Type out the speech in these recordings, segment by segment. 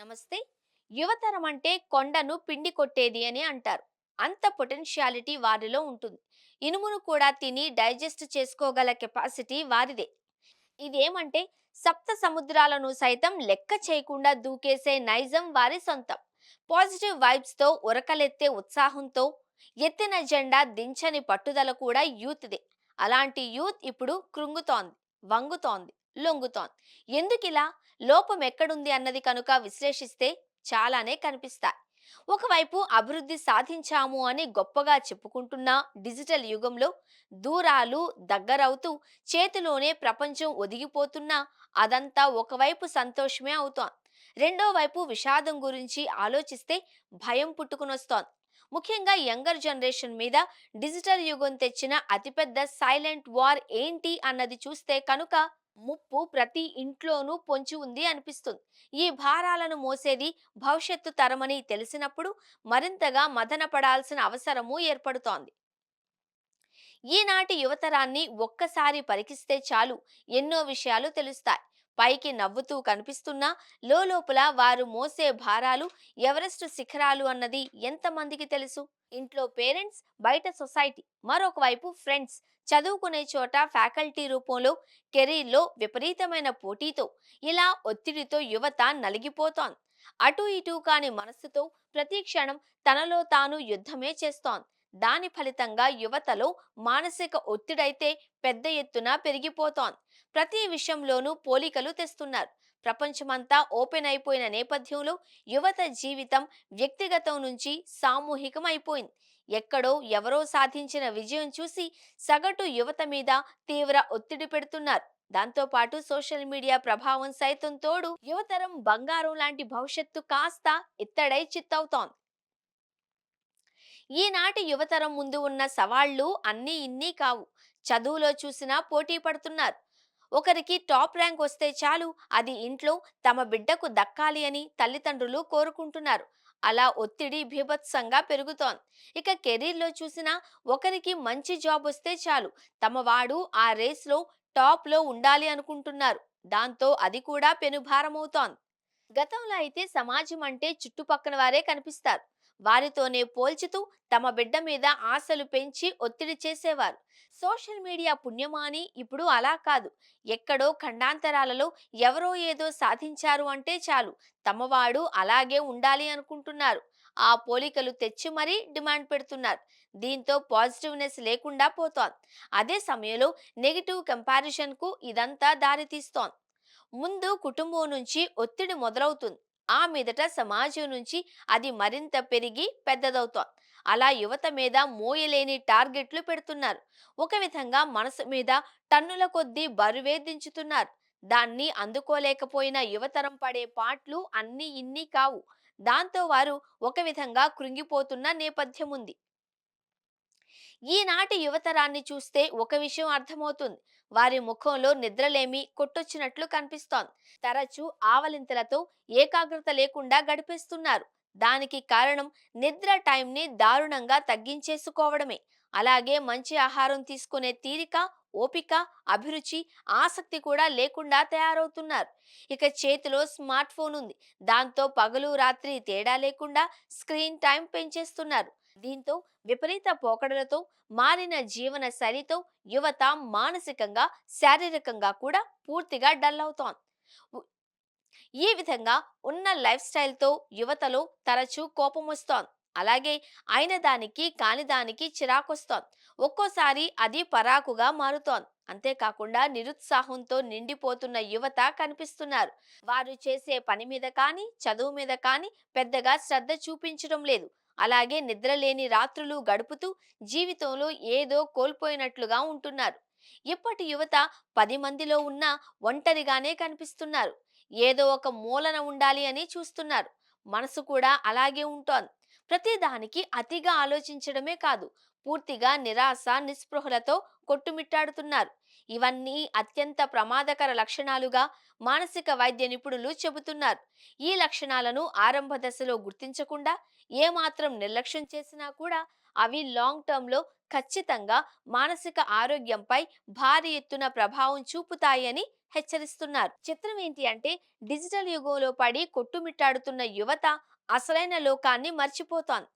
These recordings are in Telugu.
నమస్తే. యువతరం అంటే కొండను పిండి కొట్టేది అని అంటారు. అంత పొటెన్షియాలిటీ వారిలో ఉంటుంది. ఇనుమును కూడా తిని డైజెస్ట్ చేసుకోగల కెపాసిటీ వారిదే. ఇదేమంటే సప్త సముద్రాలను సైతం లెక్క చేయకుండా దూకేసే నైజం వారి సొంతం. పాజిటివ్ వైబ్స్ తో ఉరకలెత్తే ఉత్సాహంతో ఎత్తిన జెండా దించని పట్టుదల కూడా యూత్దే. అలాంటి యూత్ ఇప్పుడు కృంగుతోంది, వంగుతోంది, లొంగుతోంది. ఎందుకిలా? లోపం ఎక్కడుంది అన్నది కనుక విశ్లేషిస్తే చాలానే కనిపిస్తాయి. ఒకవైపు అభివృద్ధి సాధించాము అని గొప్పగా చెప్పుకుంటున్న డిజిటల్ యుగంలో దూరాలు దగ్గరవుతూ చేతిలోనే ప్రపంచం ఒదిగిపోతున్నా అదంతా ఒకవైపు సంతోషమే అవుతోంది. రెండో వైపు విషాదం గురించి ఆలోచిస్తే భయం పుట్టుకునొస్తోంది. ముఖ్యంగా యంగర్ జనరేషన్ మీద డిజిటల్ యుగం తెచ్చిన అతిపెద్ద సైలెంట్ వార్ ఏంటి అన్నది చూస్తే కనుక ముప్పు ప్రతి ఇంట్లోనూ పొంచి ఉంది అనిపిస్తుంది. ఈ భారాలను మోసేది భవిష్యత్తు తరమని తెలిసినప్పుడు మరింతగా మదన పడాల్సిన అవసరము ఏర్పడుతోంది. ఈనాటి యువతరాన్ని ఒక్కసారి పరికిస్తే చాలు ఎన్నో విషయాలు తెలుస్తాయి. పైకి నవ్వుతూ కనిపిస్తున్నా లోపల వారు మోసే భారాలు ఎవరెస్ట్ శిఖరాలు అన్నది ఎంతమందికి తెలుసు? ఇంట్లో పేరెంట్స్, బయట సొసైటీ, మరొక వైపు ఫ్రెండ్స్, చదువుకునే చోట ఫ్యాకల్టీ రూపంలో, కెరీర్లో విపరీతమైన పోటీతో, ఇలా ఒత్తిడితో యువత నలిగిపోతోంది. అటు ఇటు కాని మనస్సుతో ప్రతి క్షణం తనలో తాను యుద్ధమే చేస్తోంది. దాని ఫలితంగా యువతలో మానసిక ఒత్తిడైతే పెద్ద ఎత్తున పెరిగిపోతోంది. ప్రతి విషయంలోనూ పోలికలు తెస్తున్నారు. ప్రపంచమంతా ఓపెన్ అయిపోయిన నేపథ్యంలో యువత జీవితం వ్యక్తిగతం నుంచి సామూహికం అయిపోయింది. ఎక్కడో ఎవరో సాధించిన విజయం చూసి సగటు యువత మీద తీవ్ర ఒత్తిడి పెడుతున్నారు. దాంతోపాటు సోషల్ మీడియా ప్రభావం సైతం తోడు యువతరం బంగారం లాంటి భవిష్యత్తు కాస్త ఇత్తడై చిత్తవుతోంది. ఈనాటి యువతరం ముందు ఉన్న సవాళ్లు అన్నీ ఇన్ని కావు. చదువులో చూసినా పోటీ పడుతున్నారు. ఒకరికి టాప్ ర్యాంక్ వస్తే చాలు, అది ఇంట్లో తమ బిడ్డకు దక్కాలి అని తల్లిదండ్రులు కోరుకుంటున్నారు. అలా ఒత్తిడి భీభత్సంగా పెరుగుతోంది. ఇక కెరీర్లో చూసినా ఒకరికి మంచి జాబ్ వస్తే చాలు, తమ వాడు ఆ రేస్లో టాప్లో ఉండాలి అనుకుంటున్నారు. దాంతో అది కూడా పెనుభారమవుతోంది. గతంలో అయితే సమాజం అంటే చుట్టుపక్కల వారే కనిపిస్తారు. వారితోనే పోల్చుతూ తమ బిడ్డ మీద ఆశలు పెంచి ఒత్తిడి చేసేవారు. సోషల్ మీడియా పుణ్యమాని ఇప్పుడు అలా కాదు. ఎక్కడో ఖండాంతరాలలో ఎవరో ఏదో సాధించారు అంటే చాలు, తమవాడు అలాగే ఉండాలి అనుకుంటున్నారు. ఆ పోలికలు తెచ్చి మరీ డిమాండ్ పెడుతున్నారు. దీంతో పాజిటివ్నెస్ లేకుండా పోతోంది. అదే సమయంలో నెగిటివ్ కంపారిజన్ కు ఇదంతా దారితీస్తోంది. ముందు కుటుంబం నుంచి ఒత్తిడి మొదలవుతుంది. ఆ మీదట సమాజం నుంచి అది మరింత పెరిగి పెద్దదవుతోంది. అలా యువత మీద మోయలేని టార్గెట్లు పెడుతున్నారు. ఒక విధంగా మనసు మీద టన్నుల కొద్దీ బరువే దించుతున్నారు. దాన్ని అందుకోలేకపోయిన యువతరం పడే పాట్లు అన్నీ ఇన్ని కావు. దాంతో వారు ఒక విధంగా కృంగిపోతున్న నేపథ్యం ఉంది. ఈనాటి యువతరాన్ని చూస్తే ఒక విషయం అర్థమవుతుంది. వారి ముఖంలో నిద్రలేమి కొట్టొచ్చినట్లు కనిపిస్తోంది. తరచూ ఆవలింతలతో ఏకాగ్రత లేకుండా గడిపేస్తున్నారు. దానికి కారణం నిద్ర టైంని దారుణంగా తగ్గించేసుకోవడమే. అలాగే మంచి ఆహారం తీసుకునే తీరిక, ఓపిక, అభిరుచి, ఆసక్తి కూడా లేకుండా తయారవుతున్నారు. ఇక చేతిలో స్మార్ట్ ఫోన్ ఉంది. దాంతో పగలు రాత్రి తేడా లేకుండా స్క్రీన్ టైం పెంచేస్తున్నారు. దీంతో విపరీత పోకడలతో మారిన జీవన శైలితో యువత మానసికంగా, శారీరకంగా కూడా పూర్తిగా డల్ అవుతోంది. ఉ- ఈ విధంగా ఉన్న లైఫ్ స్టైల్తో యువతలో తరచూ కోపం వస్తోంది. అలాగే అయిన దానికి కాని దానికి చిరాకొస్తోంది. ఒక్కోసారి అది పరాకుగా మారుతోంది. అంతేకాకుండా నిరుత్సాహంతో నిండిపోతున్న యువత కనిపిస్తున్నారు. వారు చేసే పని మీద కానీ చదువు మీద కానీ పెద్దగా శ్రద్ధ చూపించడం లేదు. అలాగే నిద్రలేని రాత్రులు గడుపుతూ జీవితంలో ఏదో కోల్పోయినట్లుగా ఉంటున్నారు. ఇప్పటి యువత 10 మందిలో ఉన్న ఒంటరిగానే కనిపిస్తున్నారు. ఏదో ఒక మూలన ఉండాలి అని చూస్తున్నారు. మనసు కూడా అలాగే ఉంటోంది. ప్రతిదానికి అతిగా ఆలోచించడమే కాదు, పూర్తిగా నిరాశ నిస్పృహలతో కొట్టుమిట్టాడుతున్నారు. ఇవన్నీ అత్యంత ప్రమాదకర లక్షణాలుగా మానసిక వైద్య నిపుణులు చెబుతున్నారు. ఈ లక్షణాలను ఆరంభ దశలో గుర్తించకుండా ఏమాత్రం నిర్లక్ష్యం చేసినా కూడా అవి లాంగ్ టర్మ్ లో ఖచ్చితంగా మానసిక ఆరోగ్యంపై భారీ ఎత్తున ప్రభావం చూపుతాయని హెచ్చరిస్తున్నారు. చిత్రం ఏంటి అంటే డిజిటల్ యుగంలో పడి కొట్టుమిట్టాడుతున్న యువత అసలైన లోకాన్ని మర్చిపోతోంది.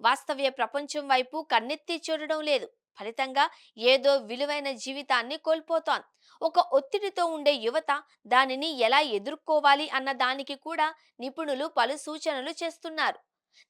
వాస్తవ్య ప్రపంచం వైపు కన్నెత్తి చూడడం లేదు. ఫలితంగా ఏదో విలువైన జీవితాన్ని కోల్పోతోంది. ఒక ఒత్తిడితో ఉండే యువత దానిని ఎలా ఎదుర్కోవాలి అన్న దానికి కూడా నిపుణులు పలు సూచనలు చేస్తున్నారు.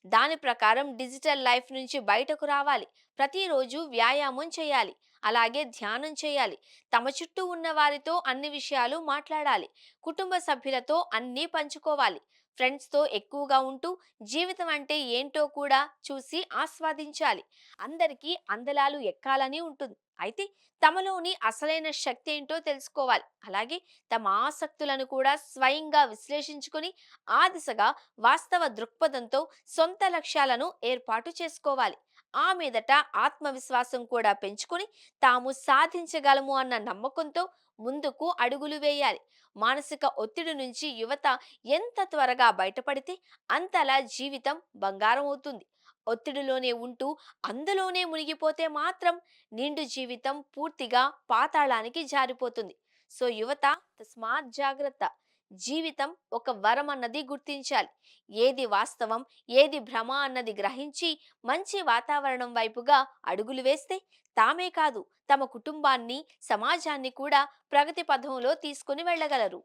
దాని ప్రకారం డిజిటల్ లైఫ్ నుంచి బయటకు రావాలి. ప్రతిరోజు వ్యాయామం చేయాలి. అలాగే ధ్యానం చేయాలి. తమ చుట్టూ ఉన్న వారితో అన్ని విషయాలు మాట్లాడాలి. కుటుంబ సభ్యులతో అన్నీ పంచుకోవాలి. ఫ్రెండ్స్తో ఎక్కువగా ఉంటూ జీవితం అంటే ఏంటో కూడా చూసి ఆస్వాదించాలి. అందరికీ అందలాలు ఎక్కాలని ఉంటుంది. అయితే తమలోని అసలైన శక్తి ఏంటో తెలుసుకోవాలి. అలాగే తమ ఆసక్తులను కూడా స్వయంగా విశ్లేషించుకొని ఆ దిశగా వాస్తవ దృక్పథంతో సొంత లక్ష్యాలను ఏర్పాటు చేసుకోవాలి. ఆ మీదట ఆత్మవిశ్వాసం కూడా పెంచుకొని తాము సాధించగలము అన్న నమ్మకంతో ముందుకు అడుగులు వేయాలి. మానసిక ఒత్తిడి నుంచి యువత ఎంత త్వరగా బయటపడితే అంతలా జీవితం బంగారం అవుతుంది. ఒత్తిడిలోనే ఉంటూ అందులోనే మునిగిపోతే మాత్రం నిండు జీవితం పూర్తిగా పాతాళానికి జారిపోతుంది. సో యువత, స్మార్ట్ జాగ్రత్త. జీవితం ఒక వరం అన్నది గుర్తించాలి. ఏది వాస్తవం, ఏది భ్రమ అన్నది గ్రహించి మంచి వాతావరణం వైపుగా అడుగులు వేస్తే తామే కాదు తమ కుటుంబాన్ని, సమాజాన్ని కూడా ప్రగతి పథంలో తీసుకుని వెళ్ళగలరు.